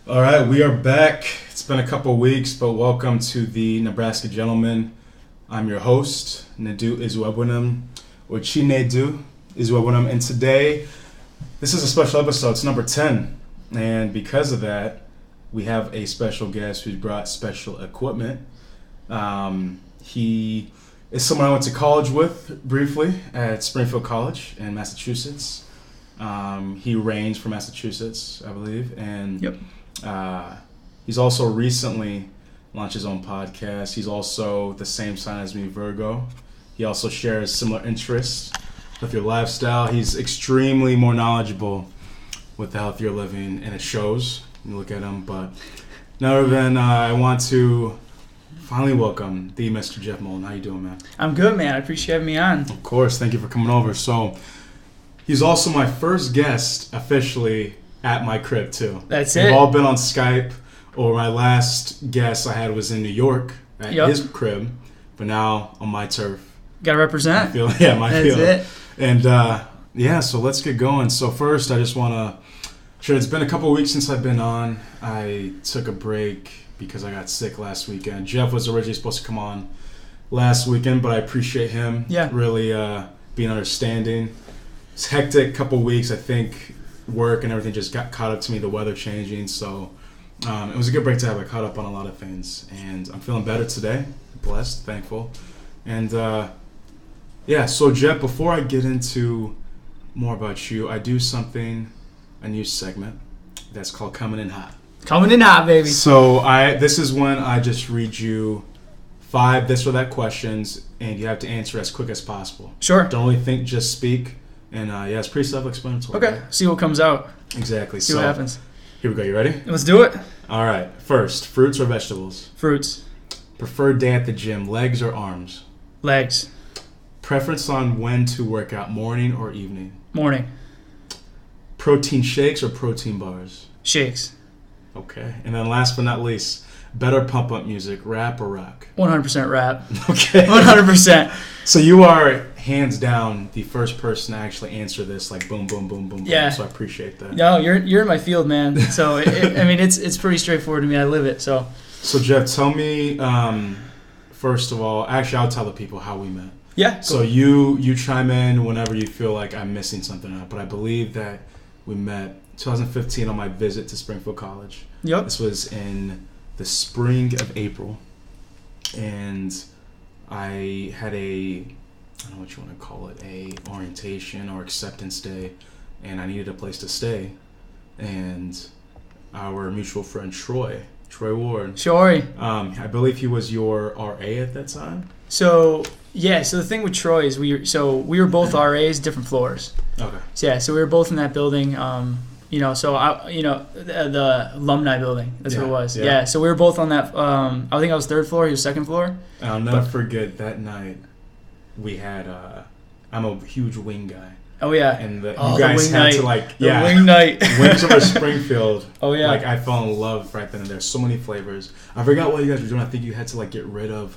All right, we are back. It's been a couple weeks, but welcome to the Nebraska Gentleman. I'm your host, Nedu Izuebunam, or Nedu Izuebunam, and today, this is a special episode. It's number 10, and because of that, we have a special guest who's brought special equipment. He is someone I went to college with briefly at Springfield College in Massachusetts. He ranged from Massachusetts, I believe, and Yep. He's also recently launched his own podcast. He's also the same sign as me, Virgo. He also shares similar interests with your lifestyle. He's extremely more knowledgeable with the healthier living, and it shows when you look at him. But now then, I want to finally welcome the Mr. Jeff Moulton. How you doing, man? I'm good, man. I appreciate having me on. Of course. Thank you for coming over. So, he's also my first guest officially at my crib, too. That's We've it. all been on Skype, or my last guest I had was in New York at his crib, but now on my turf. Gotta represent. My field. That's it. And, so let's get going. So first, I just want to share, it's been a couple of weeks since I've been on. I took a break because I got sick last weekend. Jeff was originally supposed to come on last weekend, but I appreciate him really being understanding. It's hectic couple of weeks. I think work and everything just got caught up to me, the weather changing, so it was a good break to have. I caught up on a lot of things, and I'm feeling better today. Blessed, thankful. And so Jeff, before I get into more about you, I do a new segment that's called Coming In Hot. Coming in hot, baby. So this is when I just read you 5 this or that questions, and you have to answer as quick as possible. Sure. Don't really think, just speak. And it's pretty self-explanatory. Okay. See what comes out. Exactly. See what happens. Here we go. You ready? Let's do it. All right. First, fruits or vegetables? Fruits. Preferred day at the gym, legs or arms? Legs. Preference on when to work out, morning or evening? Morning. Protein shakes or protein bars? Shakes. Okay. And then last but not least, better pump-up music, rap or rock? 100% rap. Okay. 100%. So you are hands down the first person to actually answer this, like boom, boom, boom, boom, Yeah. boom. So I appreciate that. No, you're in my field, man. So it's pretty straightforward to me. I live it. So Jeff, tell me first of all. Actually, I'll tell the people how we met. yeah. So you chime in whenever you feel like I'm missing something out. But I believe that we met 2015 on my visit to Springfield College. Yep. This was in the spring of April, and I had I don't know what you want to call it, a orientation or acceptance day, and I needed a place to stay. And our mutual friend Troy Ward, Sure. I believe he was your RA at that time. So the thing with Troy is we were both RAs, different floors. Okay. So we were both in that building. The alumni building. That's what it was. Yeah. Yeah. So we were both on that. I think I was 3rd floor. He was 2nd floor. I'll never forget that night. We had. I'm a huge wing guy. Oh yeah. And you guys had to wing night. Wings over Springfield. Oh yeah. Like I fell in love right then and there. So many flavors. I forgot what you guys were doing. I think you had to get rid of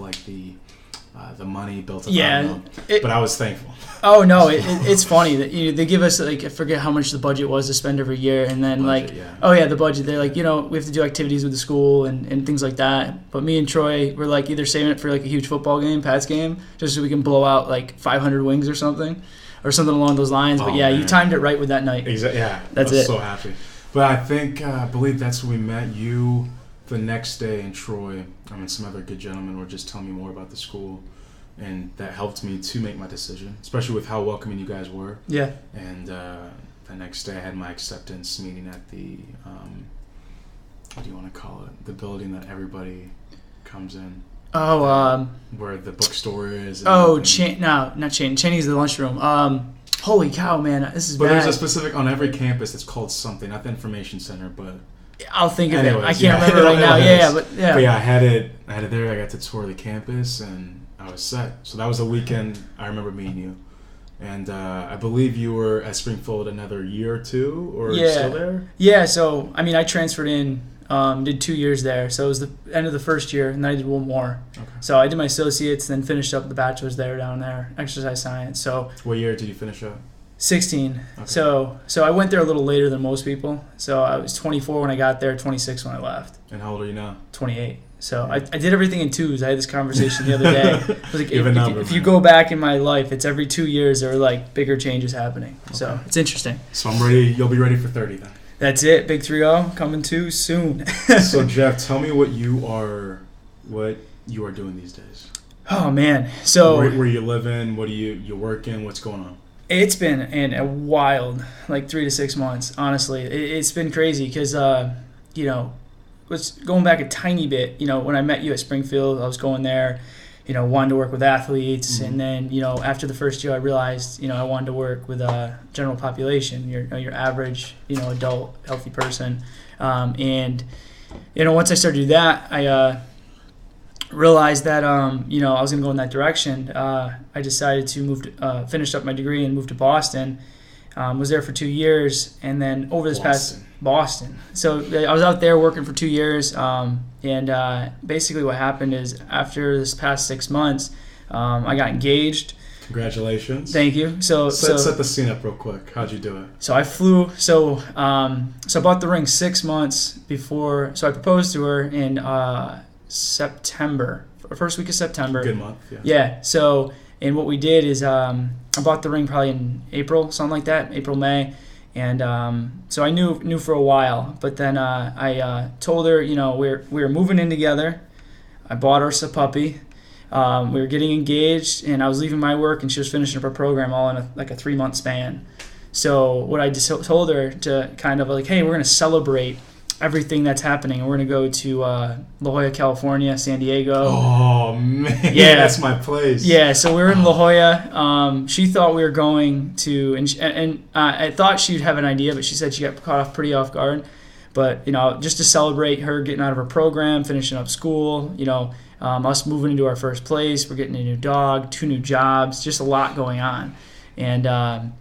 the money built up. Yeah. But I was thankful. Oh no, it's funny that they give us I forget how much the budget was to spend every year, and then the budget. They're we have to do activities with the school and things like that. But me and Troy were either saving it for a huge football game, Pat's game, just so we can blow out 500 wings or something along those lines. But man. You timed it right with that night. Exactly. Yeah, that's I was it. So happy. But I believe that's when we met. You the next day in Troy. Some other good gentlemen were just telling me more about the school. And that helped me to make my decision, especially with how welcoming you guys were. Yeah. And the next day I had my acceptance meeting at the, what do you want to call it? The building that everybody comes in. Oh, where the bookstore is. Not Cheney. Cheney's the lunchroom. Holy cow, man, this is bad. But there's a specific, on every campus, it's called something, not the information center, but... I'll think of anyways, it. I can't remember right now. But yeah, I had it there. I got to tour the campus, and I was set. So that was the weekend I remember meeting you. And I believe you were at Springfield another year or two, or still there? Yeah, so, I transferred in, did 2 years there. So it was the end of the first year, and then I did one more. Okay. So I did my associates, then finished up the bachelor's down there, exercise science. So what year did you finish up? 16. Okay. So I went there a little later than most people. So I was 24 when I got there, 26 when I left. And how old are you now? 28. So I did everything in twos. I had this conversation the other day. I was like, if you go back in my life, it's every 2 years there are like bigger changes happening. Okay. So it's interesting. So I'm ready. You'll be ready for 30 then. That's it. Big 3-0 coming too soon. So Jeff, tell me what you are doing these days. Oh man. So where you living? What are you working? What's going on? It's been a wild, like 3 to 6 months, honestly. It's been crazy because, going back a tiny bit, when I met you at Springfield, I was going there, wanted to work with athletes. Mm-hmm. And then, after the first year, I realized, I wanted to work with a general population, your average, adult, healthy person. And once I started to do that, I realized that I was going to go in that direction. I decided to finish up my degree and move to Boston. Was there for 2 years, and then over this past Boston. So I was out there working for 2 years, and basically what happened is after this past 6 months, I got engaged. Congratulations! Thank you. So set the scene up real quick. How'd you do it? So I flew. So I bought the ring 6 months before. So I proposed to her in September, first week of September. Good month, yeah. Yeah, so, and what we did is I bought the ring probably in April, something like that, April, May, and so I knew for a while, but then I told her, we were moving in together. I bought her a puppy. We were getting engaged, and I was leaving my work, and she was finishing up her program all in a 3-month span. So what I just told her to kind of like, hey, we're going to celebrate everything that's happening. We're going to go to La Jolla, California, San Diego. Oh, man. Yeah. That's my place. Yeah, so we were in La Jolla. She thought we were going to, and I thought she'd have an idea, but she said she got caught pretty off guard. But, just to celebrate her getting out of her program, finishing up school, us moving into our first place, we're getting a new dog, 2 new jobs, just a lot going on. And, I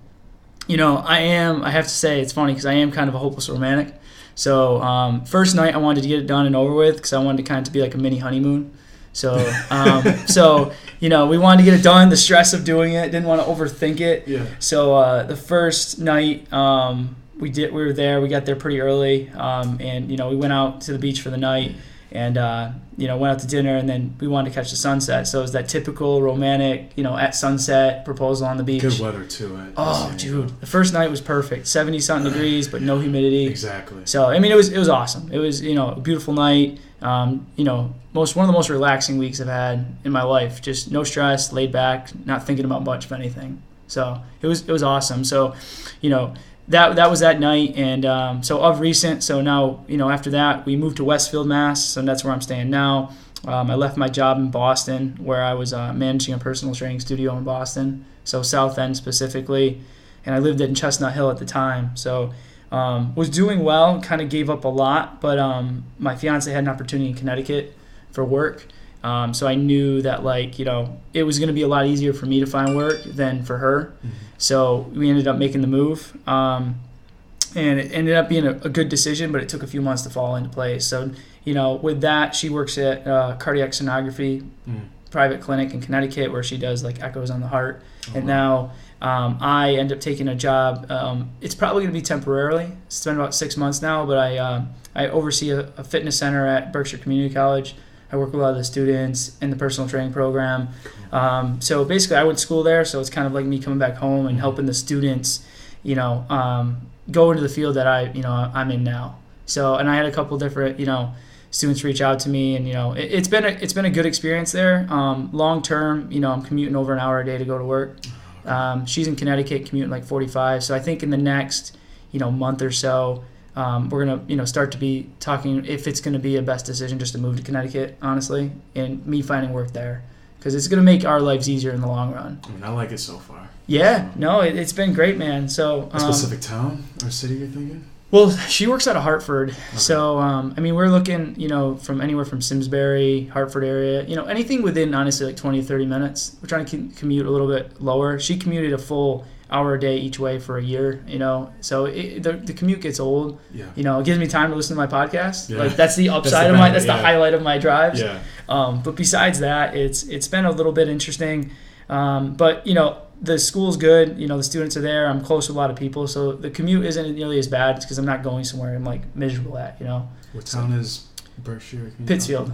have to say, it's funny because I am kind of a hopeless romantic. So first night I wanted to get it done and over with because I wanted to kind of be like a mini honeymoon. So we wanted to get it done. The stress of doing it, didn't want to overthink it. Yeah. So the first night we were there. We got there pretty early, and we went out to the beach for the night, and went out to dinner, and then we wanted to catch the sunset. So it was that typical romantic, at sunset proposal on the beach. Good weather too. Oh, dude, the first night was perfect. 70-something degrees, but no humidity. Exactly. So it was awesome. It was a beautiful night. One of the most relaxing weeks I've had in my life. Just no stress, laid back, not thinking about much of anything. So it was awesome. So, that was that night, and so of recent, so now, after that, we moved to Westfield, Mass, and that's where I'm staying now. I left my job in Boston, where I was managing a personal training studio in Boston, so South End specifically, and I lived in Chestnut Hill at the time, so was doing well, kind of gave up a lot, but my fiance had an opportunity in Connecticut for work, so I knew that, it was going to be a lot easier for me to find work than for her. Mm-hmm. So we ended up making the move, and it ended up being a good decision, but it took a few months to fall into place. So, with that, she works at cardiac sonography private clinic in Connecticut where she does echoes on the heart. Oh, and now I end up taking a job. It's probably going to be temporarily. It's been about 6 months now, but I oversee a fitness center at Berkshire Community College. I work with a lot of the students in the personal training program. So basically I went to school there, so it's kind of like me coming back home and helping the students, go into the field that I'm in now. So, and I had a couple different, students reach out to me, and, it's been a good experience there. Long term, I'm commuting over an hour a day to go to work. She's in Connecticut, commuting 45. So I think in the next, month or so, we're going to, start to be talking if it's going to be a best decision just to move to Connecticut, honestly, and me finding work there. Because it's going to make our lives easier in the long run. I like it so far. Yeah, no, it's been great, man. So a specific town or city you're thinking? Well, she works out of Hartford. Okay. So, we're looking, from anywhere from Simsbury, Hartford area, anything within, honestly, 20, 30 minutes. We're trying to commute a little bit lower. She commuted a full hour a day each way for a year, so the commute gets old. Yeah. It gives me time to listen to my podcast. Yeah. That's the upside that's the highlight of my drives. Yeah. But besides that, it's been a little bit interesting. But the school's good. The students are there. I'm close with a lot of people, so the commute isn't nearly as bad. It's because I'm not going somewhere I'm like miserable at. What town is Berkshire? Pittsfield.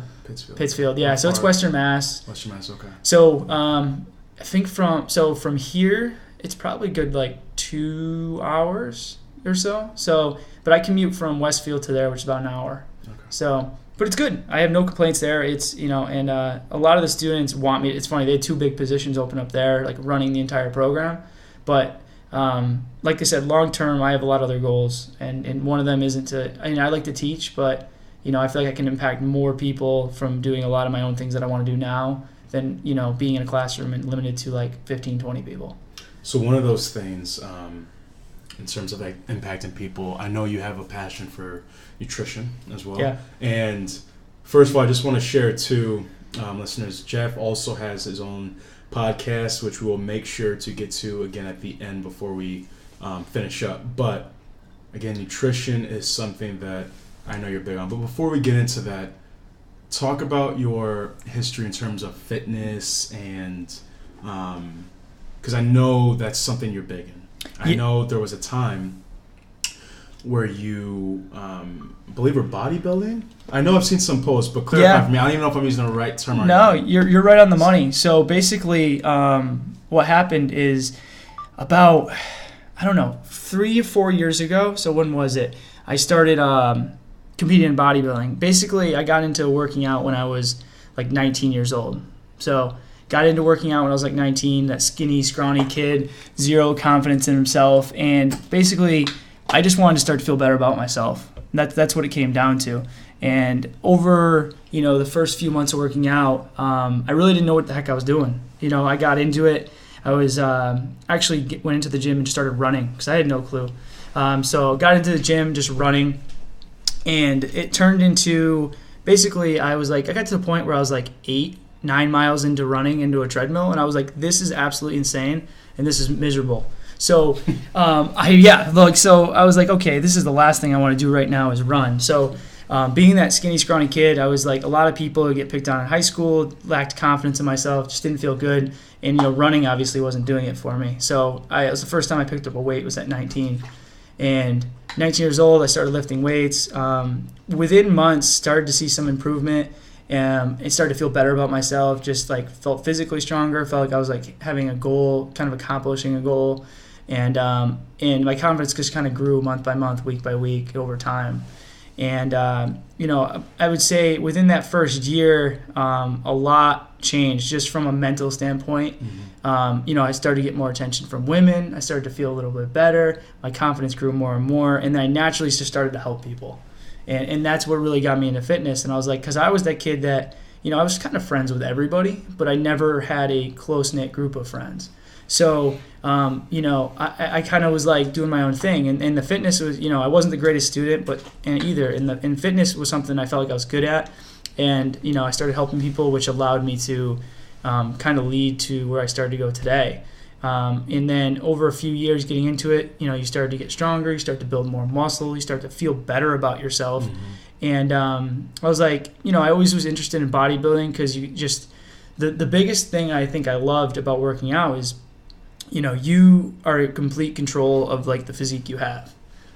Pittsfield. Yeah. So it's Western Mass. Okay. So I think from here it's probably good like 2 hours or so. So, but I commute from Westfield to there, which is about an hour. Okay. So, but it's good. I have no complaints there. It's and a lot of the students want me. It's funny. They had 2 big positions open up there, like running the entire program. But like I said, long term, I have a lot of other goals, and one of them isn't to. I like to teach, but I feel like I can impact more people from doing a lot of my own things that I want to do now than being in a classroom and limited to like 15, 20 people. So one of those things, in terms of like impacting people, I know you have a passion for nutrition as well. Yeah. And first of all, I just want to share to listeners, Jeff also has his own podcast, which we will make sure to get to again at the end before we finish up. But again, nutrition is something that I know you're big on. But before we get into that, talk about your history in terms of fitness and because I know that's something you're big in. I know there was a time where you believe were bodybuilding. I know I've seen some posts, but clarify for me. I don't even know if I'm using the right term or not. No, you're right on the money. So basically, what happened is about 3 or 4 years ago. So when was it? I started competing in bodybuilding. Basically, I got into working out when I was like 19 years old. So got into working out when I was like 19, that skinny, scrawny kid, zero confidence in himself. And basically, I just wanted to start to feel better about myself. That's what it came down to. And over, the first few months of working out, I really didn't know what the heck I was doing. I got into it. I was actually went into the gym and just started running because I had no clue. So got into the gym just running. And it turned into, basically, I got to the point where I was like 8-9 miles into running into a treadmill, and I was like, this is absolutely insane, and this is miserable. So, so I was like, okay, this is the last thing I want to do right now is run. So, being that skinny, scrawny kid, I was like, a lot of people who get picked on in high school, lacked confidence in myself, just didn't feel good, and running obviously wasn't doing it for me. So, it was the first time I picked up a weight was at 19, and 19 years old, I started lifting weights. Within months, started to see some improvement. It started to feel better about myself. Just like felt physically stronger. Felt like I was like having a goal, kind of accomplishing a goal, and my confidence just kind of grew month by month, week by week, over time. And I would say within that first year, a lot changed just from a mental standpoint. Mm-hmm. I started to get more attention from women. I started to feel a little bit better. My confidence grew more and more, and then I naturally just started to help people. And that's what really got me into fitness. And I was like, because I was that kid that, I was kind of friends with everybody, but I never had a close-knit group of friends. So, I kind of was like doing my own thing. And the fitness was, I wasn't the greatest student, but either. And fitness was something I felt like I was good at. And, I started helping people, which allowed me to kind of lead to where I started to go today. And then over a few years getting into it, you start to get stronger, you start to build more muscle, you start to feel better about yourself. Mm-hmm. And I was like, I always was interested in bodybuilding because you just, the biggest thing I think I loved about working out is, you are in complete control of like the physique you have,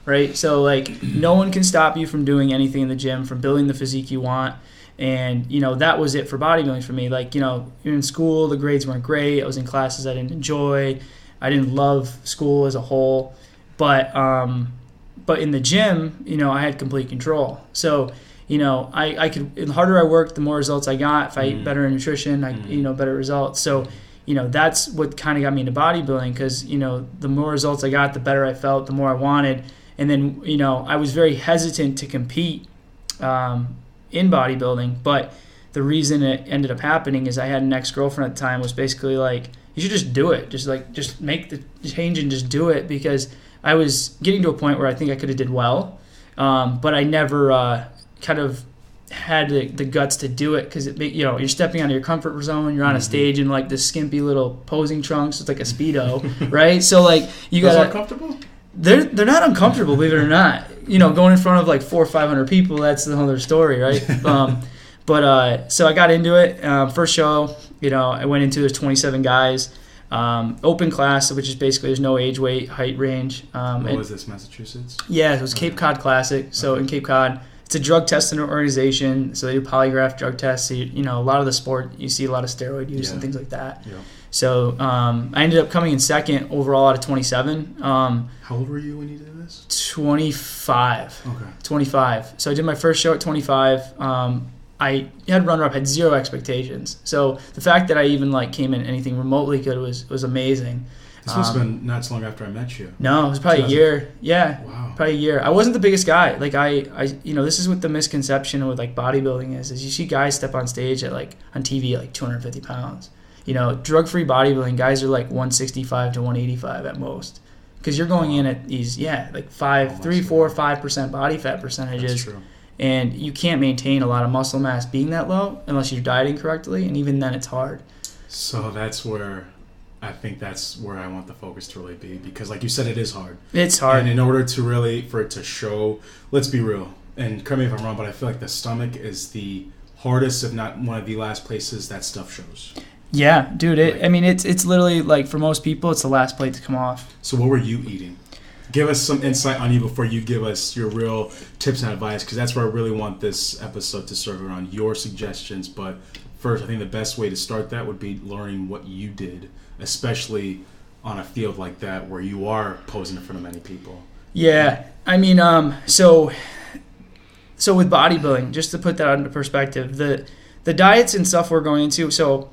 right? So like no one can stop you from doing anything in the gym, from building the physique you want. And, that was it for bodybuilding for me. Like, in school, the grades weren't great. I was in classes I didn't enjoy. I didn't love school as a whole. But in the gym, I had complete control. So, I could, the harder I worked, the more results I got. If I ate better in nutrition, better results. So, that's what kind of got me into bodybuilding because, the more results I got, the better I felt, the more I wanted. And then, I was very hesitant to compete in bodybuilding, but the reason it ended up happening is I had an ex-girlfriend at the time was basically like, you should just do it. Just make the change and just do it because I was getting to a point where I think I could have did well, but I never kind of had the guts to do it because you're stepping out of your comfort zone. You're on a stage in like this skimpy little posing trunks. It's like a Speedo, right? So like you got uncomfortable. They're not uncomfortable, believe it or not. Going in front of like 400 or 500 people, that's the other story, right? So I got into it. First show, I went into, there's 27 guys. Open class, which is basically there's no age, weight, height range. What was this, Massachusetts? Yeah, it was Cape Cod Classic. So in Cape Cod, it's a drug testing organization. So they do polygraph drug tests. So a lot of the sport, you see a lot of steroid use and things like that. Yeah. So I ended up coming in second overall out of 27. How old were you when you did this? 25. Okay. 25. So I did my first show at 25. I had runner-up, had zero expectations. So the fact that I even came in anything remotely good was amazing. This must have been not so long after I met you. No, it was probably a year. Yeah, wow. Probably a year. I wasn't the biggest guy. This is what the misconception with bodybuilding is you see guys step on stage at on TV at 250 pounds. Drug-free bodybuilding guys are 165 to 185 at most. Because you're going in at these 3, 4, 5% body fat percentages. That's true. And you can't maintain a lot of muscle mass being that low unless you're dieting correctly, and even then it's hard. So that's where I want the focus to really be, because like you said, it is hard. It's hard. And in order to for it to show, let's be real, and correct me if I'm wrong, but I feel like the stomach is the hardest, if not one of the last places that stuff shows. Yeah, dude. It's literally for most people, it's the last plate to come off. So what were you eating? Give us some insight on you before you give us your real tips and advice, because that's where I really want this episode to serve around your suggestions. But first, I think the best way to start that would be learning what you did, especially on a field like that where you are posing in front of many people. Yeah, so with bodybuilding, just to put that into perspective, the diets and stuff we're going into. So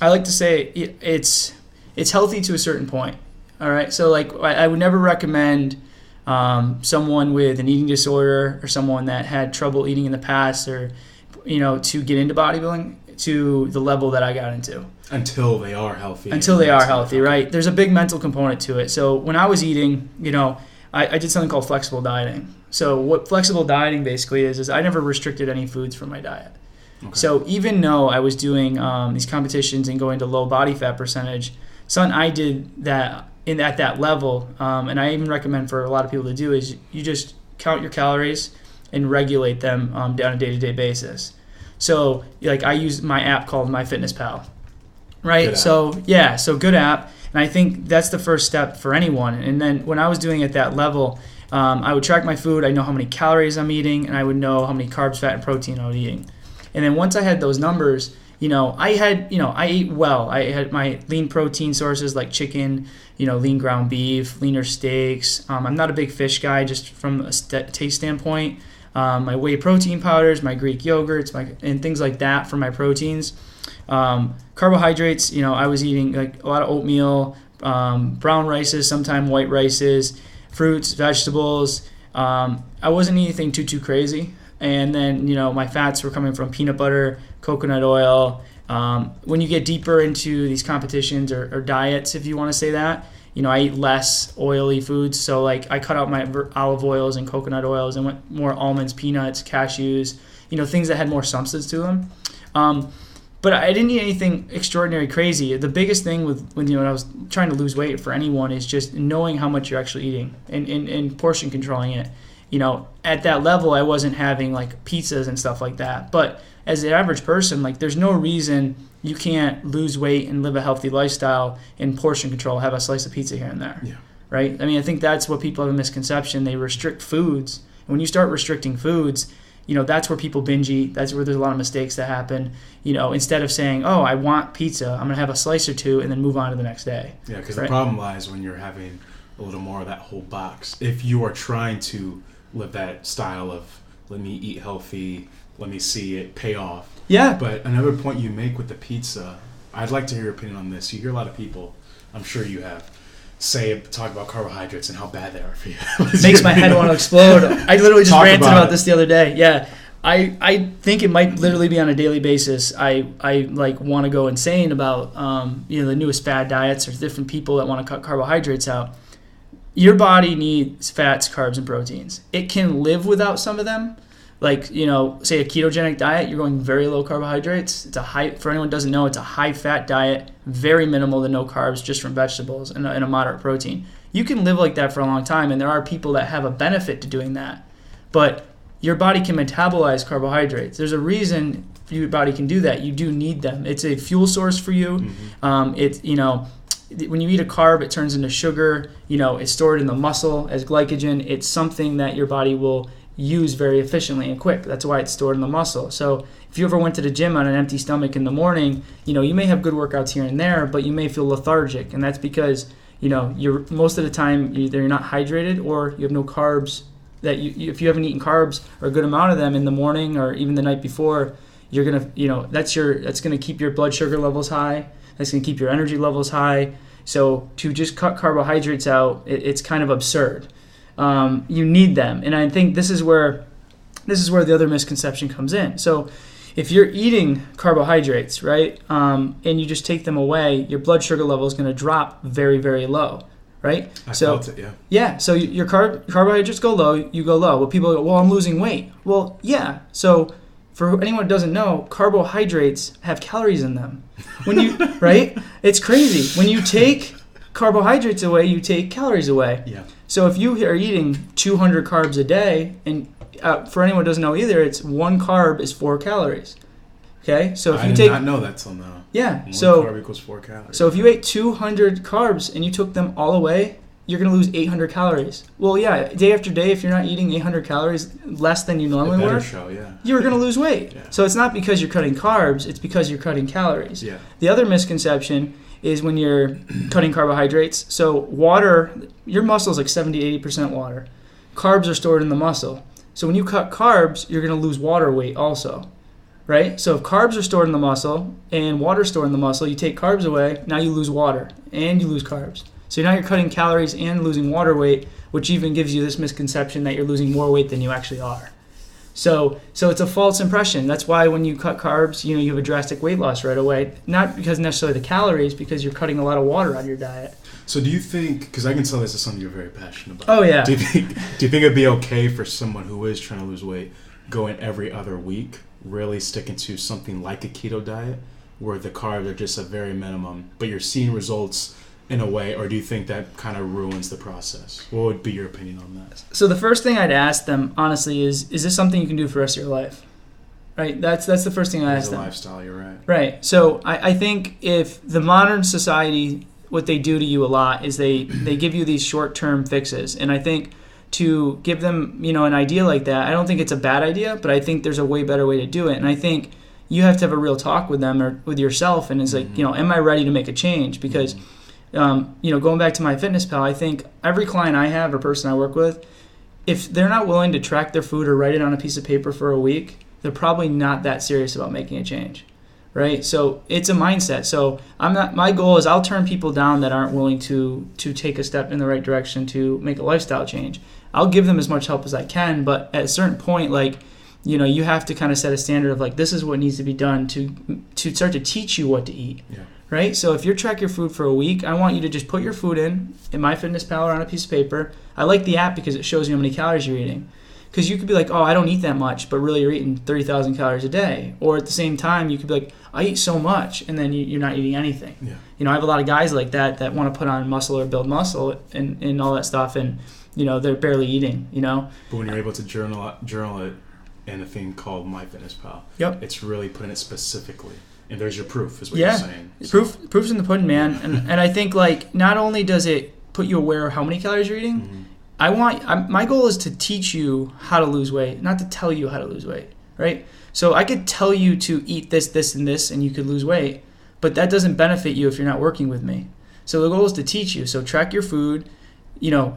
I like to say it's healthy to a certain point. All right, so I would never recommend someone with an eating disorder or someone that had trouble eating in the past or, to get into bodybuilding to the level that I got into. Until they are healthy. Right? There's a big mental component to it. So when I was eating, I did something called flexible dieting. So what flexible dieting basically is I never restricted any foods from my diet. Okay. So even though I was doing these competitions and going to low body fat percentage, I did that at that level, and I even recommend for a lot of people to do is you just count your calories and regulate them on a day-to-day basis. So I use my app called MyFitnessPal, right? So good app, and I think that's the first step for anyone. And then when I was doing it at that level, I would track my food. I know how many calories I'm eating, and I would know how many carbs, fat, and protein I was eating. And then once I had those numbers, I ate well. I had my lean protein sources like chicken, lean ground beef, leaner steaks. I'm not a big fish guy just from a taste standpoint. My whey protein powders, my Greek yogurts, and things like that for my proteins. Carbohydrates, I was eating a lot of oatmeal, brown rices, sometimes white rices, fruits, vegetables. I wasn't eating anything too crazy. And then, my fats were coming from peanut butter, coconut oil. When you get deeper into these competitions or diets, if you want to say that, I eat less oily foods. So, I cut out my olive oils and coconut oils and went more almonds, peanuts, cashews, things that had more substance to them. But I didn't eat anything extraordinary crazy. The biggest thing when I was trying to lose weight for anyone is just knowing how much you're actually eating and portion controlling it. At that level, I wasn't having pizzas and stuff like that. But as an average person, there's no reason you can't lose weight and live a healthy lifestyle and portion control, have a slice of pizza here and there. Yeah. Right? I think that's what people have a misconception. They restrict foods. And when you start restricting foods, that's where people binge eat. That's where there's a lot of mistakes that happen. Instead of saying, oh, I want pizza, I'm going to have a slice or two and then move on to the next day. Yeah, because the problem lies when you're having a little more of that whole box. If you are trying to live that style of let me eat healthy, let me see it pay off. Yeah. But another point you make with the pizza, I'd like to hear your opinion on this. You hear a lot of people, I'm sure you have, talk about carbohydrates and how bad they are for you. It makes my head want to explode. I literally just ranted about this the other day. Yeah. I think it might literally be on a daily basis. I want to go insane about the newest fad diets or different people that want to cut carbohydrates out. Your body needs fats, carbs, and proteins. It can live without some of them. Say a ketogenic diet, you're going very low carbohydrates. For anyone who doesn't know, it's a high fat diet, very minimal to no carbs, just from vegetables and a moderate protein. You can live like that for a long time, and there are people that have a benefit to doing that. But your body can metabolize carbohydrates. There's a reason your body can do that. You do need them. It's a fuel source for you. Mm-hmm. when you eat a carb, it turns into sugar. It's stored in the muscle as glycogen. It's something that your body will use very efficiently and quick. That's why it's stored in the muscle. So if you ever went to the gym on an empty stomach in the morning, you may have good workouts here and there, but you may feel lethargic, and that's because you're most of the time either you're not hydrated or you have no carbs. That if you haven't eaten carbs or a good amount of them in the morning or even the night before, you're gonna that's gonna keep your blood sugar levels high. That's gonna keep your energy levels high. So to just cut carbohydrates out, it's kind of absurd. You need them, and I think this is where the other misconception comes in. So if you're eating carbohydrates, right, and you just take them away, your blood sugar level is going to drop very, very low, right? I felt it, yeah. Yeah, so your carbohydrates go low, you go low. Well, people go, well, I'm losing weight. Well, yeah, so for anyone who doesn't know, carbohydrates have calories in them. When you right? It's crazy. When you take carbohydrates away, you take calories away. Yeah. So if you are eating 200 carbs a day, and for anyone who doesn't know either, it's 1 carb is 4 calories. Okay, so if I did not know that till now. Yeah, 1 so carb equals 4 calories. So if you ate 200 carbs and you took them all away, you're going to lose 800 calories. Well, yeah, day after day, if you're not eating 800 calories less than you normally were, you're going to lose weight. Yeah. So it's not because you're cutting carbs, it's because you're cutting calories. Yeah. The other misconception is when you're cutting carbohydrates. So water, your muscle is like 70-80% water. Carbs are stored in the muscle. So when you cut carbs, you're going to lose water weight also, right? So if carbs are stored in the muscle and water is stored in the muscle, you take carbs away, now you lose water and you lose carbs. So now you're cutting calories and losing water weight, which even gives you this misconception that you're losing more weight than you actually are. So it's a false impression. That's why when you cut carbs, you have a drastic weight loss right away. Not because necessarily the calories, because you're cutting a lot of water out of your diet. So do you think, because I can tell this is something you're very passionate about. Oh, yeah. Do you think it'd be okay for someone who is trying to lose weight going every other week, really sticking to something like a keto diet where the carbs are just a very minimum, but you're seeing results in a way, or do you think that kind of ruins the process? What would be your opinion on that? So the first thing I'd ask them, honestly, is this something you can do for the rest of your life? Right? That's the first thing I ask them. It's a lifestyle, you're right. Right. So I think if the modern society, what they do to you a lot is they give you these short-term fixes. And I think to give them, an idea like that, I don't think it's a bad idea, but I think there's a way better way to do it. And I think you have to have a real talk with them or with yourself. And it's like, am I ready to make a change? Because going back to MyFitnessPal, I think every client I have or person I work with, if they're not willing to track their food or write it on a piece of paper for a week, they're probably not that serious about making a change, right? So it's a mindset. So my goal is I'll turn people down that aren't willing to take a step in the right direction to make a lifestyle change. I'll give them as much help as I can, but at a certain point, you have to kind of set a standard of this is what needs to be done to start to teach you what to eat. Yeah. Right? So if you track your food for a week, I want you to just put your food in MyFitnessPal or on a piece of paper. I like the app because it shows you how many calories you're eating. Because you could be like, oh, I don't eat that much, but really you're eating 30,000 calories a day. Or at the same time, you could be like, I eat so much, and then you're not eating anything. Yeah. I have a lot of guys like that want to put on muscle or build muscle and all that stuff, and they're barely eating. But when you're able to journal it in a thing called MyFitnessPal, yep, it's really putting it specifically. And there's your proof, is what you're saying. Proof's in the pudding, man. And I think not only does it put you aware of how many calories you're eating, my goal is to teach you how to lose weight, not to tell you how to lose weight, right? So I could tell you to eat this, this, and this, and you could lose weight, but that doesn't benefit you if you're not working with me. So the goal is to teach you. So track your food,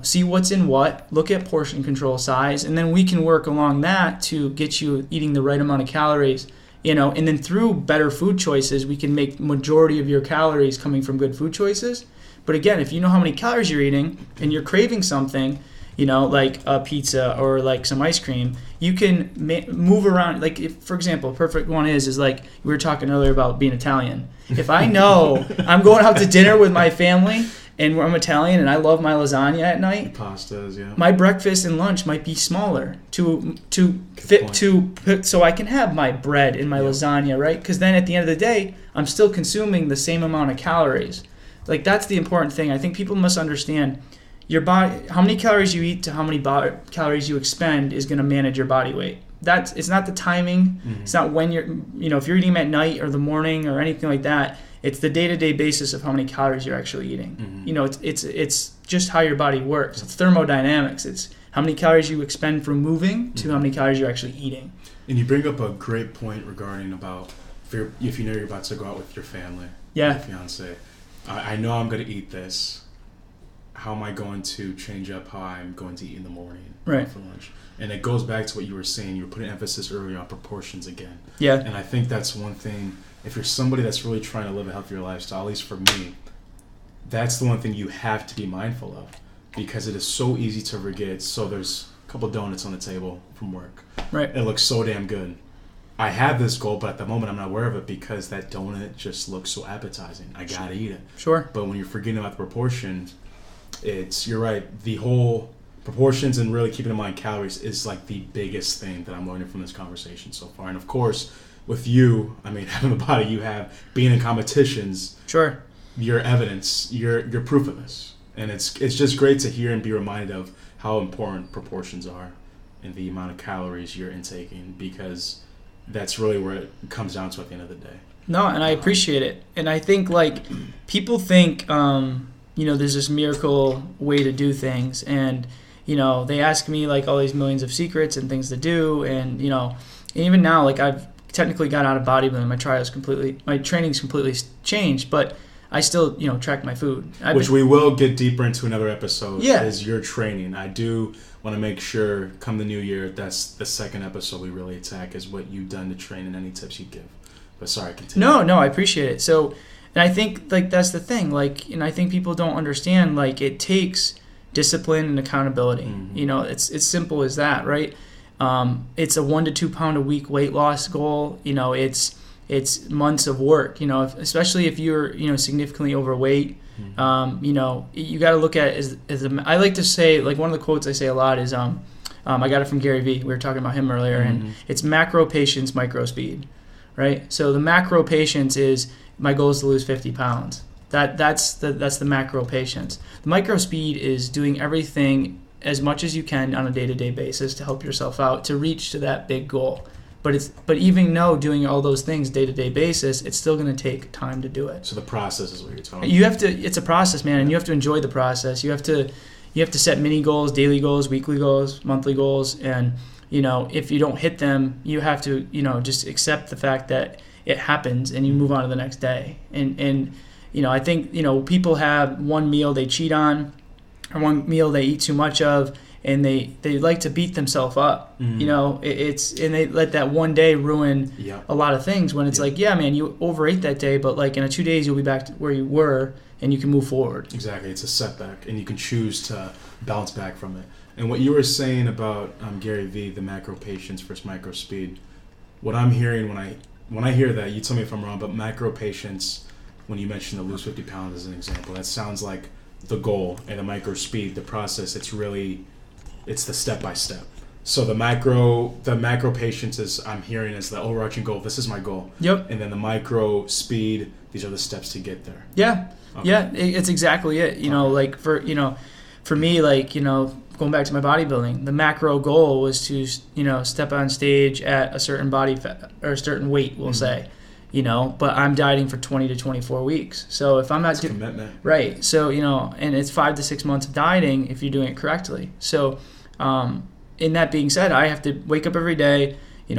see what's in what, look at portion control size, and then we can work along that to get you eating the right amount of calories. And then through better food choices, we can make majority of your calories coming from good food choices. But again, if you know how many calories you're eating and you're craving something, like a pizza or like some ice cream, you can move around. For example, a perfect one is we were talking earlier about being Italian. If I know I'm going out to dinner with my family and I'm Italian and I love my lasagna at night, pastas, yeah, my breakfast and lunch might be smaller to fit so I can have my bread and my lasagna, right? Because then at the end of the day, I'm still consuming the same amount of calories. That's the important thing. I think people must understand your body, how many calories you eat to how many calories you expend is going to manage your body weight. it's not the timing. It's not when you're, if you're eating them at night or the morning or anything like that. It's the day-to-day basis of how many calories you're actually eating. It's just how your body works. It's thermodynamics. It's how many calories you expend from moving to how many calories you're actually eating. And you bring up a great point regarding about if you know you're about to go out with your family, your fiance. I know I'm going to eat this. How am I going to change up how I'm going to eat in the morning for lunch? And it goes back to what you were saying. You were putting emphasis earlier on proportions again. Yeah. And I think that's one thing. If you're somebody that's really trying to live a healthier lifestyle, at least for me, that's the one thing you have to be mindful of, because it is so easy to forget. So there's a couple donuts on the table from work. Right. It looks so damn good. I have this goal, but at the moment I'm not aware of it because that donut just looks so appetizing. I gotta eat it. Sure. But when you're forgetting about the proportions, you're right. The whole proportions and really keeping in mind calories is like the biggest thing that I'm learning from this conversation so far. And of course, with you, having the body you have, being in competitions, sure, your evidence, your proof of this, and it's just great to hear and be reminded of how important proportions are and the amount of calories you're intaking, because that's really where it comes down to at the end of the day. No, and I appreciate it, and I think people think there's this miracle way to do things, and they ask me all these millions of secrets and things to do, and even now I've technically got out of bodybuilding. My training's completely changed, but I still, track my food. We will get deeper into another episode. Yeah. Is your training. I do want to make sure come the new year, that's the second episode we really attack, is what you've done to train and any tips you give. But sorry, continue. No, I appreciate it. So, and I think that's the thing, and I think people don't understand, it takes discipline and accountability. Mm-hmm. It's simple as that, right? It's a 1 to 2 pound a week weight loss goal. It's months of work. Especially if you're significantly overweight. Mm-hmm. You got to look at it as I like to say, one of the quotes I say a lot is I got it from Gary Vee. We were talking about him earlier, mm-hmm. and it's macro patience, micro speed, right? So the macro patience is my goal is to lose 50 pounds. That's the macro patience. The micro speed is doing everything as much as you can on a day-to-day basis to help yourself out to reach to that big goal. But even though doing all those things day-to-day basis, it's still going to take time to do it. So the process is what you're talking about. It's a process, man, and you have to enjoy the process. You have to set mini goals, daily goals, weekly goals, monthly goals, and if you don't hit them, you have to just accept the fact that it happens and you move on to the next day. And I think people have one meal they cheat on, or one meal they eat too much of, and they like to beat themselves up. Mm-hmm. And they let that one day ruin a lot of things, when it's man, you overate that day, but in 2 days you'll be back to where you were and you can move forward. Exactly. It's a setback and you can choose to bounce back from it. And what you were saying about Gary Vee, the macro patience versus micro speed, what I'm hearing when I hear that, you tell me if I'm wrong, but macro patience, when you mentioned to lose 50 pounds as an example, that sounds like the goal, and the micro speed, the process, it's the step-by-step. So the macro patience is, I'm hearing, is the overarching goal. This is my goal. Yep. And then the micro speed, these are the steps to get there. Yeah. Okay. Yeah, it's exactly it. For me, going back to my bodybuilding, the macro goal was to, step on stage at a certain body fat or a certain weight, we'll say. But I'm dieting for 20 to 24 weeks. So if I'm not doing commitment, right? So and it's 5 to 6 months of dieting if you're doing it correctly. So, in that being said, I have to wake up every day,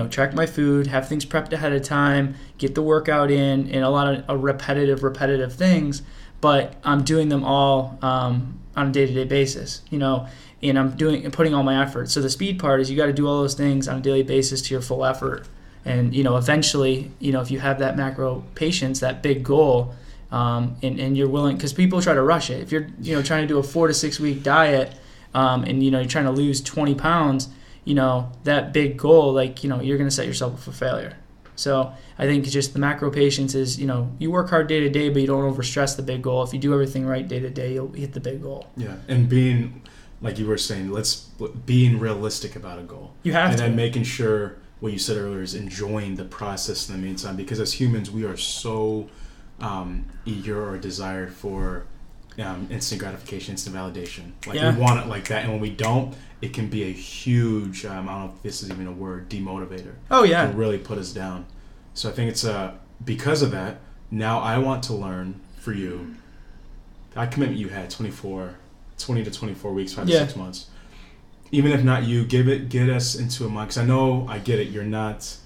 track my food, have things prepped ahead of time, get the workout in, and a lot of repetitive things. But I'm doing them all on a day-to-day basis, and I'm putting all my effort. So the speed part is you got to do all those things on a daily basis to your full effort. And, eventually, if you have that macro patience, that big goal, and you're willing, because people try to rush it. If you're, trying to do a 4 to 6 week diet, and, you're trying to lose 20 pounds, that big goal, you're going to set yourself up for failure. So I think just the macro patience is, you work hard day to day, but you don't overstress the big goal. If you do everything right day to day, you'll hit the big goal. Yeah. And being, like you were saying, being realistic about a goal. You have to. And then making sure, what you said earlier, is enjoying the process in the meantime, because as humans we are so eager or desired for instant gratification, instant validation. Like Yeah. we want it like that, and when we don't, it can be a huge. I don't know if this is even a word, demotivator. Oh yeah. It can really put us down. So I think it's because of that. Now I want to learn for you. That commitment you had 20 to 24 weeks, 5 to 6 months. Even if not you, get us into a mind. Because I know, I get it. You're not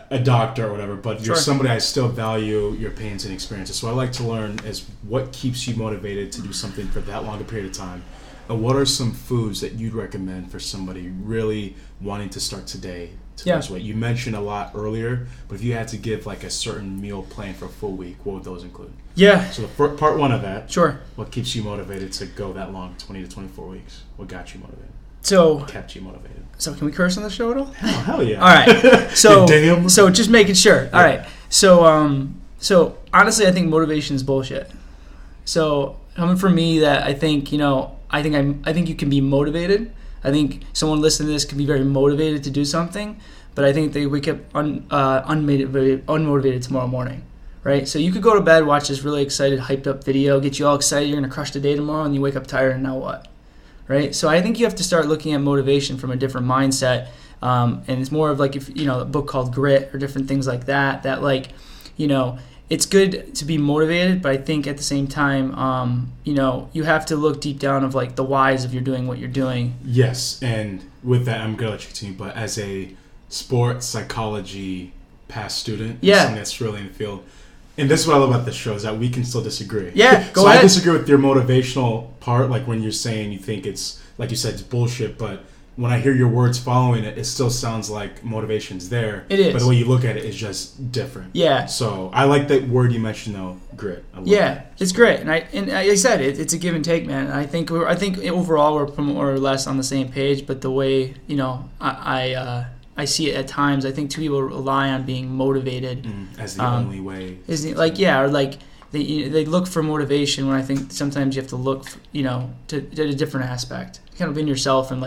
a doctor or whatever, but you're somebody I still value your pains and experiences. So I like to learn is what keeps you motivated to do something for that long a period of time. And what are some foods that you'd recommend for somebody really wanting to start today to lose weight? You mentioned a lot earlier, but if you had to give like a certain meal plan for a full week, what would those include? Yeah. So the part one of that. Sure. What keeps you motivated to go that long, 20 to 24 weeks? What got you motivated? What kept you motivated? So can we curse on the show at all? Hell yeah. All right. So damn. So just making sure. All right. So honestly, I think motivation is bullshit. So coming from me, that I think I think you can be motivated. I think someone listening to this can be very motivated to do something, but I think they wake up unmotivated tomorrow morning, right? So you could go to bed, watch this really excited, hyped up video, get you all excited, you're gonna crush the day tomorrow, and you wake up tired, and now what, right? So I think you have to start looking at motivation from a different mindset, and it's more of like if a book called Grit or different things like that. That it's good to be motivated, but I think at the same time, you have to look deep down of like the whys of you're doing what you're doing. Yes, and with that, I'm gonna let you continue. But as a sports psychology past student, something that's really in the field, and this is what I love about this show is that we can still disagree. Yeah, go ahead. I ahead. disagree with your motivational part, like when you're saying you think it's like you said it's bullshit, but when I hear your words following it, it still sounds like motivation's there. It is. But the way you look at it is just different. Yeah. So I like that word you mentioned though, grit. I love that. It's great, and I said it's a give and take, man. And I think overall we're more or less on the same page. But the way I see it at times, I think two people rely on being motivated as the only way. They look for motivation when I think sometimes you have to look to a different aspect, kind of in yourself and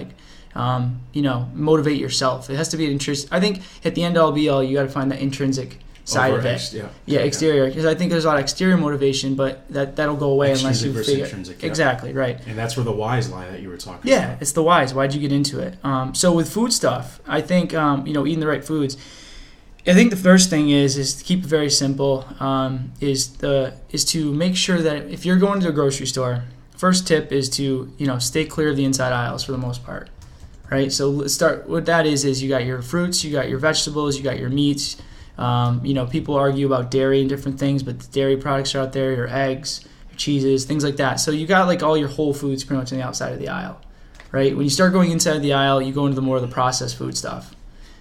motivate yourself. It has to be an interest. I think at the end all be all, you got to find that intrinsic side of it. Exterior. Because I think there's a lot of exterior motivation, but that'll go away unless you figure. Intrinsic, exactly right. And that's where the whys lie that you were talking about. Yeah, it's the whys. Why'd you get into it? So with food stuff, I think eating the right foods. I think the first thing is to keep it very simple. Is to make sure that if you're going to a grocery store, first tip is to stay clear of the inside aisles for the most part. Right, so let's start. What that is you got your fruits, you got your vegetables, you got your meats. People argue about dairy and different things, but the dairy products are out there. Your eggs, your cheeses, things like that. So you got like all your whole foods pretty much on the outside of the aisle. Right, when you start going inside the aisle, you go into the more of the processed food stuff.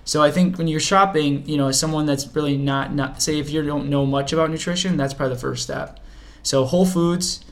So I think when you're shopping, as someone that's really not say if you don't know much about nutrition, that's probably the first step. So whole foods,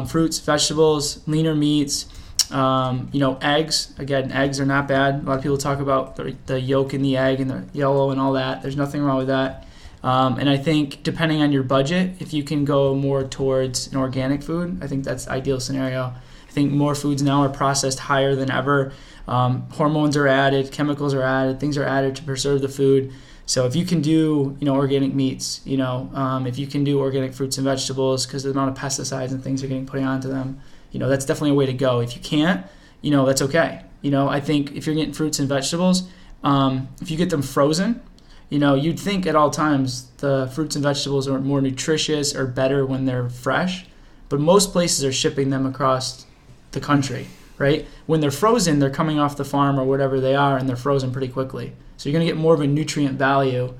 fruits, vegetables, leaner meats. Eggs. Again, eggs are not bad. A lot of people talk about the yolk in the egg and the yellow and all that. There's nothing wrong with that. And I think depending on your budget, if you can go more towards an organic food, I think that's the ideal scenario. I think more foods now are processed higher than ever. Hormones are added, chemicals are added, things are added to preserve the food. So if you can do, organic meats, if you can do organic fruits and vegetables, because the amount of pesticides and things are getting put onto them, that's definitely a way to go. If you can't, that's okay. I think if you're getting fruits and vegetables, if you get them frozen, you'd think at all times the fruits and vegetables are more nutritious or better when they're fresh, but most places are shipping them across the country, right? When they're frozen, they're coming off the farm or whatever they are, and they're frozen pretty quickly. So you're going to get more of a nutrient value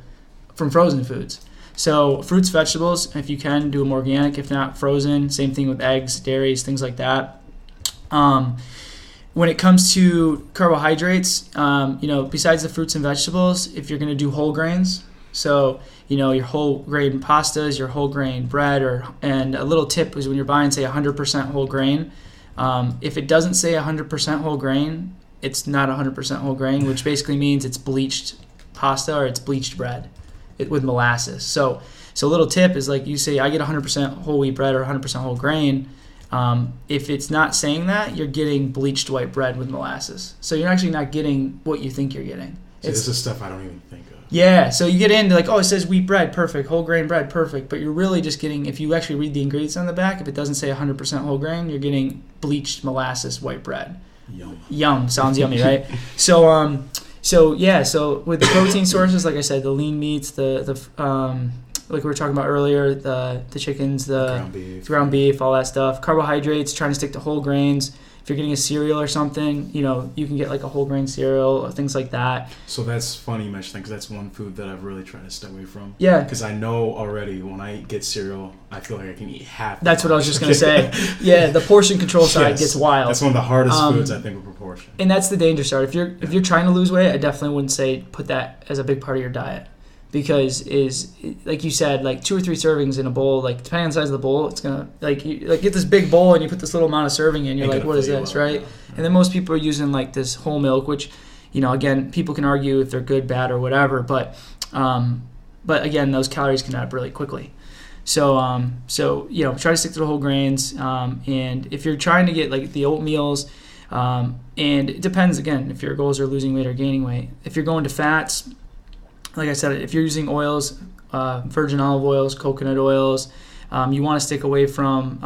from frozen foods. So fruits, vegetables, if you can, do them organic. If not, frozen. Same thing with eggs, dairies, things like that. When it comes to carbohydrates, besides the fruits and vegetables, if you're going to do whole grains, so your whole grain pastas, your whole grain bread, and a little tip is when you're buying, say, 100% whole grain. If it doesn't say 100% whole grain, it's not 100% whole grain, which basically means it's bleached pasta or it's bleached bread with molasses. So a little tip is like you say, I get 100% whole wheat bread or 100% whole grain. If it's not saying that, you're getting bleached white bread with molasses. So you're actually not getting what you think you're getting. So this is stuff I don't even think of. Yeah, so you get into like, it says wheat bread, perfect, whole grain bread, perfect, but you're really just getting, if you actually read the ingredients on the back, if it doesn't say 100% whole grain, you're getting bleached molasses white bread. Yum. Sounds yummy, right? So with the protein sources, like I said, the lean meats, the like we were talking about earlier, the chickens, the ground beef, all that stuff. Carbohydrates, trying to stick to whole grains. If you're getting a cereal or something, you can get like a whole grain cereal or things like that. So that's funny you mentioned that, because that's one food that I've really tried to stay away from. Yeah. Because I know already when I get cereal, I feel like I can eat half. That's what I was just going to say. Yeah, the portion control side gets wild. That's one of the hardest foods, I think, with proportion. And that's the danger side. If you're trying to lose weight, I definitely wouldn't say put that as a big part of your diet. Because like you said, like 2 or 3 servings in a bowl, like depending on the size of the bowl, it's gonna you get this big bowl and you put this little amount of serving in, you're like, what is this, right? And then most people are using like this whole milk, which, again, people can argue if they're good, bad, or whatever, but again, those calories can add up really quickly. So try to stick to the whole grains, and if you're trying to get like the oatmeals, and it depends again if your goals are losing weight or gaining weight. If you're going to fats, like I said, if you're using oils, virgin olive oils, coconut oils, you want to stick away from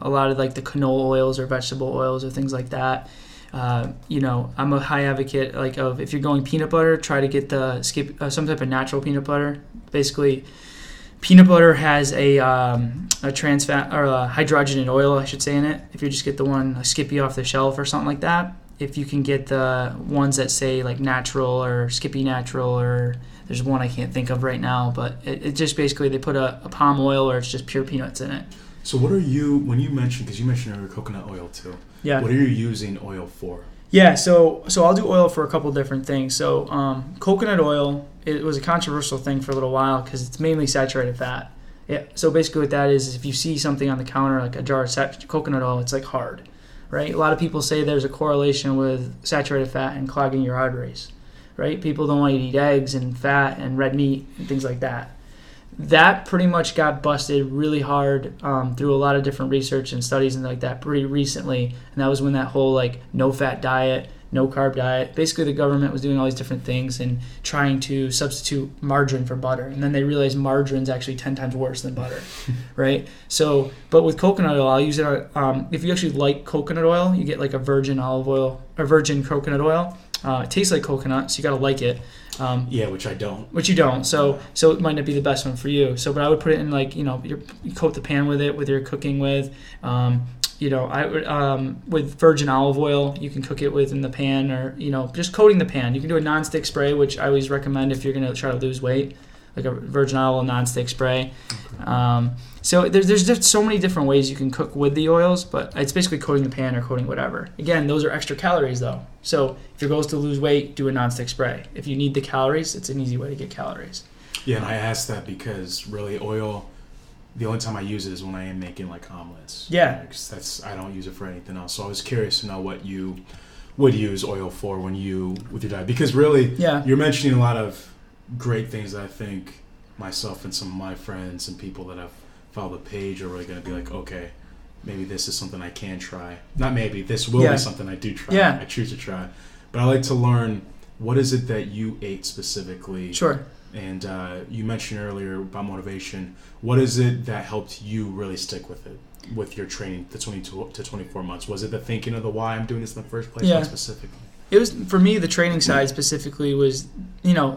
a lot of like the canola oils or vegetable oils or things like that. I'm a high advocate of if you're going peanut butter, try to get some type of natural peanut butter. Basically, peanut butter has a trans fat or a hydrogenated oil, I should say, in it. If you just get the one Skippy off the shelf or something like that. If you can get the ones that say like natural or Skippy natural, or there's one I can't think of right now, but it just basically they put a palm oil or it's just pure peanuts in it. So what are you, when you mentioned, because you mentioned earlier coconut oil too. Yeah. What are you using oil for? Yeah, so I'll do oil for a couple different things. So coconut oil, it was a controversial thing for a little while because it's mainly saturated fat. Yeah. So basically what that is if you see something on the counter like a jar of coconut oil, it's like hard. Right? A lot of people say there's a correlation with saturated fat and clogging your arteries, right? People don't want you to eat eggs and fat and red meat and things like that. That pretty much got busted really hard through a lot of different research and studies and like that pretty recently. And that was when that whole like no fat diet, no carb diet, basically the government was doing all these different things and trying to substitute margarine for butter. And then they realized margarine's actually 10 times worse than butter, right? So, but with coconut oil, I'll use it. If you actually like coconut oil, you get like a virgin olive oil or virgin coconut oil. It tastes like coconut, so you got to like it. Which I don't. Which you don't. So it might not be the best one for you. So, but I would put it in like, you coat the pan with it, with your cooking with. I would, with virgin olive oil, you can cook it with in the pan or, just coating the pan. You can do a nonstick spray, which I always recommend if you're going to try to lose weight, like a virgin olive oil nonstick spray. Okay. So there's just so many different ways you can cook with the oils, but it's basically coating the pan or coating whatever. Again, those are extra calories though. So if your goal is to lose weight, do a nonstick spray. If you need the calories, it's an easy way to get calories. Yeah, and I asked that because really oil, the only time I use it is when I am making like omelets. Yeah. I don't use it for anything else. So I was curious to know what you would use oil for with your diet. Because really, you're mentioning a lot of great things that I think myself and some of my friends and people that have followed the page are really going to be like, okay, maybe this is something I can try. Not maybe, this will be something I do try. Yeah. I choose to try. But I like to learn, what is it that you ate specifically? Sure. And you mentioned earlier about motivation. What is it that helped you really stick with it, with your training, the 22 to 24 months? Was it the thinking of the why I'm doing this in the first place? What specifically? It was, for me, the training side specifically was,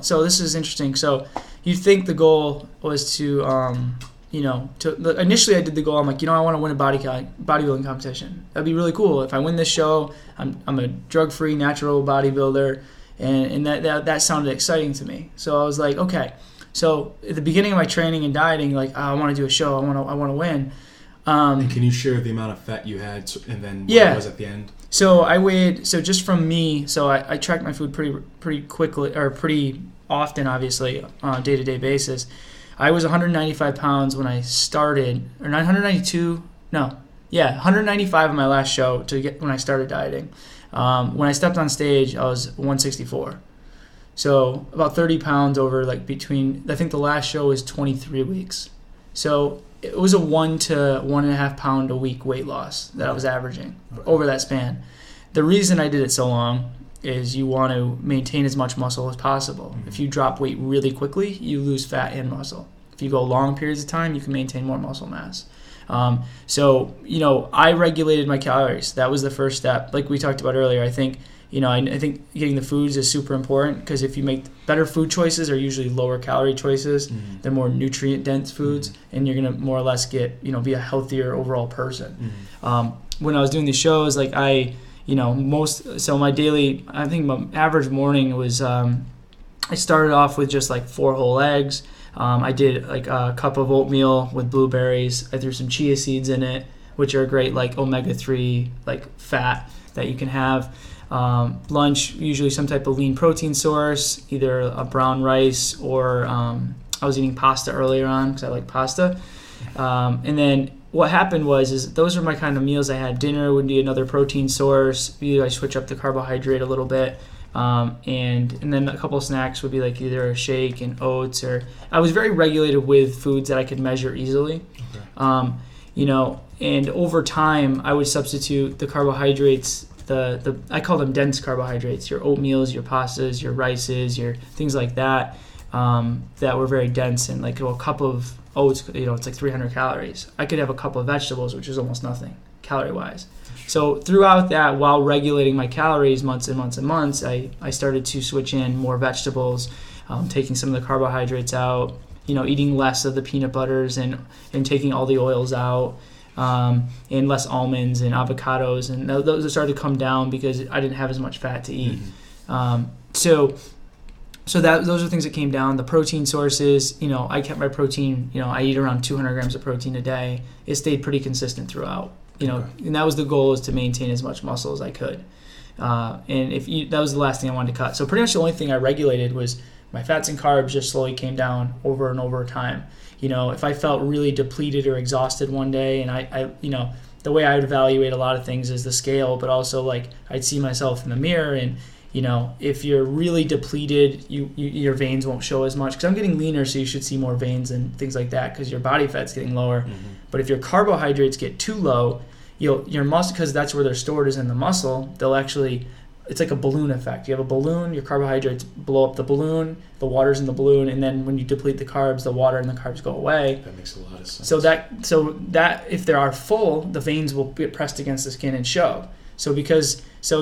so this is interesting. So you'd think the goal was to initially I did the goal, I'm like, I want to win a bodybuilding competition. That'd be really cool. If I win this show, I'm a drug-free, natural bodybuilder. And that sounded exciting to me. So I was like, okay. So at the beginning of my training and dieting, like, I want to do a show. I want to win. And can you share the amount of fat you had and then what it was at the end? So I weighed, just from me, so I tracked my food pretty quickly, or pretty often, obviously, on a day-to-day basis. I was 195 pounds when I started, or 195 on my last show when I started dieting. When I stepped on stage, I was 164. So about 30 pounds over, I think the last show was 23 weeks. So it was a 1 to 1.5 pound a week weight loss that I was averaging over that span. The reason I did it so long is you want to maintain as much muscle as possible. If you drop weight really quickly, you lose fat and muscle. If you go long periods of time, you can maintain more muscle mass. So, I regulated my calories. That was the first step. Like we talked about earlier, I think getting the foods is super important, because if you make better food choices are usually lower calorie choices. They're more nutrient dense foods, and you're going to more or less get, be a healthier overall person. When I was doing these shows, like my daily, I think my average morning was, I started off with just like 4 whole eggs. I did like a cup of oatmeal with blueberries. I threw some chia seeds in it, which are great, like omega-3, like fat that you can have. Lunch, usually some type of lean protein source, either a brown rice or I was eating pasta earlier on because I like pasta. And then what happened was those were my kind of meals I had. Dinner would be another protein source. Either I switch up the carbohydrate a little bit. And then a couple of snacks would be like either a shake and oats, or I was very regulated with foods that I could measure easily. Okay. And over time I would substitute the carbohydrates, I call them dense carbohydrates, your oatmeals, your pastas, your rices, your things like that, that were very dense. And like a cup of oats, it's like 300 calories. I could have a cup of vegetables, which is almost nothing calorie-wise. So throughout that, while regulating my calories months and months and months, I started to switch in more vegetables, taking some of the carbohydrates out, eating less of the peanut butters and taking all the oils out, and less almonds and avocados. And those started to come down because I didn't have as much fat to eat. So those are things that came down. The protein sources, I kept my protein, I eat around 200 grams of protein a day. It stayed pretty consistent throughout. And that was the goal, is to maintain as much muscle as I could. And that was the last thing I wanted to cut. So pretty much the only thing I regulated was my fats and carbs just slowly came down over and over time. If I felt really depleted or exhausted one day, and I the way I would evaluate a lot of things is the scale, but also like I'd see myself in the mirror, and if you're really depleted, your veins won't show as much, because I'm getting leaner, so you should see more veins and things like that because your body fat's getting lower. But if your carbohydrates get too low, your muscle, because that's where they're stored, is in the muscle, it's like a balloon effect. You have a balloon, your carbohydrates blow up the balloon, the water's in the balloon, and then when you deplete the carbs, the water and the carbs go away. That makes a lot of sense. So that if they are full, the veins will get pressed against the skin and show. So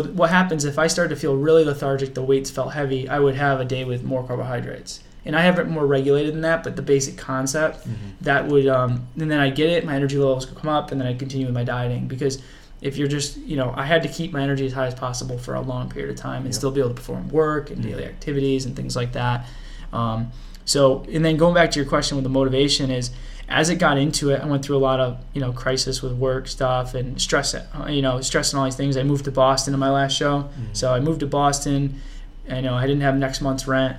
what happens if I started to feel really lethargic, the weights felt heavy, I would have a day with more carbohydrates. And I have it more regulated than that, but the basic concept, that would, and then I get it, my energy levels could come up, and then I continue with my dieting. Because if you're just, I had to keep my energy as high as possible for a long period of time and still be able to perform work and daily activities and things like that. And then going back to your question with the motivation is, as it got into it, I went through a lot of, crisis with work stuff and stress and all these things. I moved to Boston in my last show. So I moved to Boston, and, I didn't have next month's rent,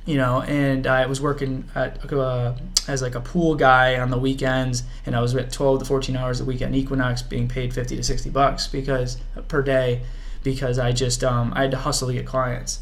and I was working as like a pool guy on the weekends, and I was at 12 to 14 hours a week at Equinox, being paid $50 to $60 per day, because I just I had to hustle to get clients.